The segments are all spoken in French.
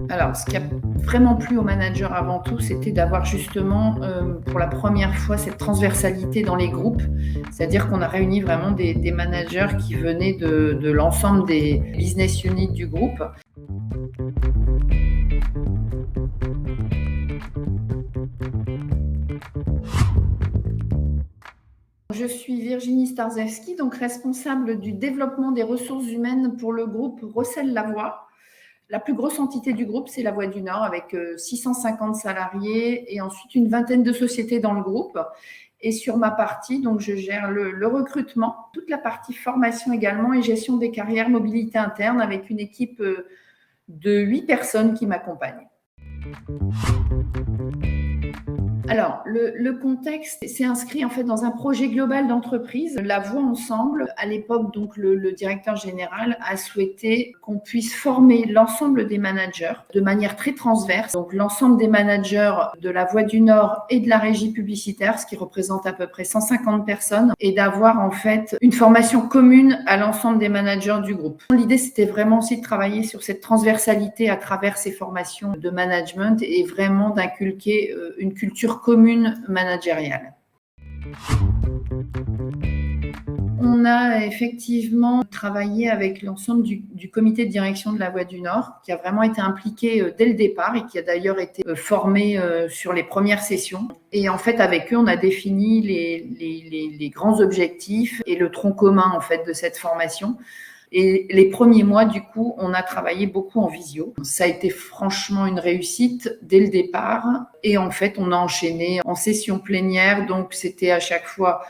Alors, ce qui a vraiment plu aux managers avant tout, c'était d'avoir justement, pour la première fois, cette transversalité dans les groupes. C'est-à-dire qu'on a réuni vraiment des managers qui venaient de l'ensemble des business units du groupe. Je suis Virginie Starzewski, donc responsable du développement des ressources humaines pour le groupe Rossel-Lavoie. La plus grosse entité du groupe, c'est La Voie du Nord, avec 650 salariés et ensuite une vingtaine de sociétés dans le groupe. Et sur ma partie, donc je gère le recrutement, toute la partie formation également et gestion des carrières, mobilité interne, avec une équipe de 8 personnes qui m'accompagnent. Alors, le contexte s'est inscrit en fait dans un projet global d'entreprise, La Voie Ensemble. À l'époque, donc, le directeur général a souhaité qu'on puisse former l'ensemble des managers de manière très transverse. Donc, l'ensemble des managers de La Voie du Nord et de la régie publicitaire, ce qui représente à peu près 150 personnes, et d'avoir en fait une formation commune à l'ensemble des managers du groupe. L'idée, c'était vraiment aussi de travailler sur cette transversalité à travers ces formations de management et vraiment d'inculquer une culture commune managériale. On a effectivement travaillé avec l'ensemble du comité de direction de La Voie du Nord, qui a vraiment été impliqué dès le départ et qui a d'ailleurs été formé sur les premières sessions. Et en fait, avec eux, on a défini les grands objectifs et le tronc commun en fait de cette formation. Et les premiers mois, du coup, on a travaillé beaucoup en visio. Ça a été franchement une réussite dès le départ. Et en fait, on a enchaîné en session plénière. Donc, c'était à chaque fois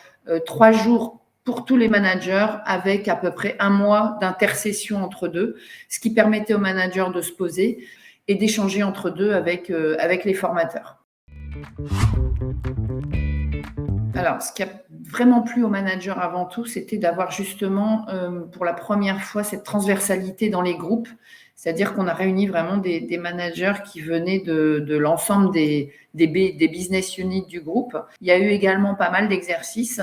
3 jours pour tous les managers avec à peu près 1 mois d'intercession entre deux, ce qui permettait aux managers de se poser et d'échanger entre deux avec les formateurs. Alors, ce qui a vraiment plu aux managers avant tout, c'était d'avoir justement, pour la première fois, cette transversalité dans les groupes. C'est-à-dire qu'on a réuni vraiment des managers qui venaient de l'ensemble des business units du groupe. Il y a eu également pas mal d'exercices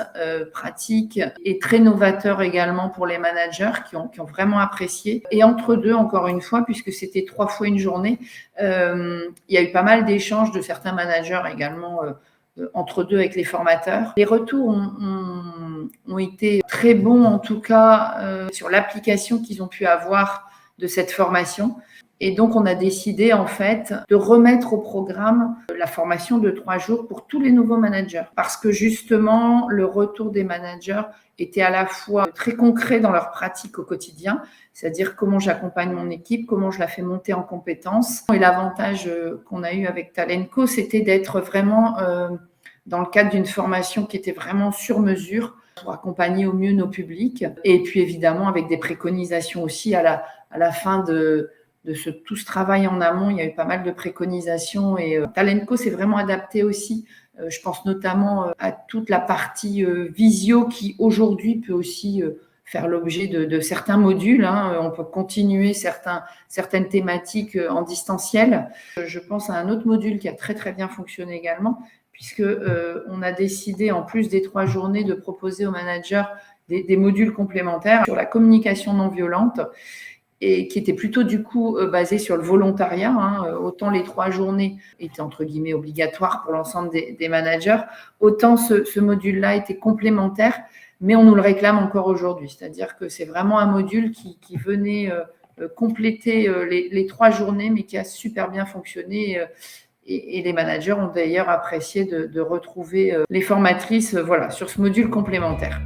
pratiques et très novateurs également pour les managers qui ont vraiment apprécié. Et entre deux, encore une fois, puisque c'était 3 fois une journée, il y a eu pas mal d'échanges de certains managers également entre deux avec les formateurs. Les retours ont été très bons, en tout cas, sur l'application qu'ils ont pu avoir de cette formation. Et donc, on a décidé, en fait, de remettre au programme la formation de 3 jours pour tous les nouveaux managers. Parce que, justement, le retour des managers était à la fois très concret dans leur pratique au quotidien, c'est-à-dire comment j'accompagne mon équipe, comment je la fais monter en compétences. Et l'avantage qu'on a eu avec Talentco, c'était d'être vraiment dans le cadre d'une formation qui était vraiment sur mesure pour accompagner au mieux nos publics. Et puis, évidemment, avec des préconisations aussi à la fin de tout ce travail en amont, il y a eu pas mal de préconisations et Talentco s'est vraiment adapté aussi. Je pense notamment à toute la partie visio qui aujourd'hui peut aussi faire l'objet de certains modules. On peut continuer certaines thématiques en distanciel. Je pense à un autre module qui a très très bien fonctionné également, puisque on a décidé, en plus des 3 journées, de proposer aux managers des modules complémentaires sur la communication non violente et qui était plutôt du coup basé sur le volontariat. Autant les 3 journées étaient entre guillemets obligatoires pour l'ensemble des managers, autant ce module-là était complémentaire, mais on nous le réclame encore aujourd'hui. C'est-à-dire que c'est vraiment un module qui venait compléter les 3 journées, mais qui a super bien fonctionné. Et les managers ont d'ailleurs apprécié de retrouver les formatrices sur ce module complémentaire.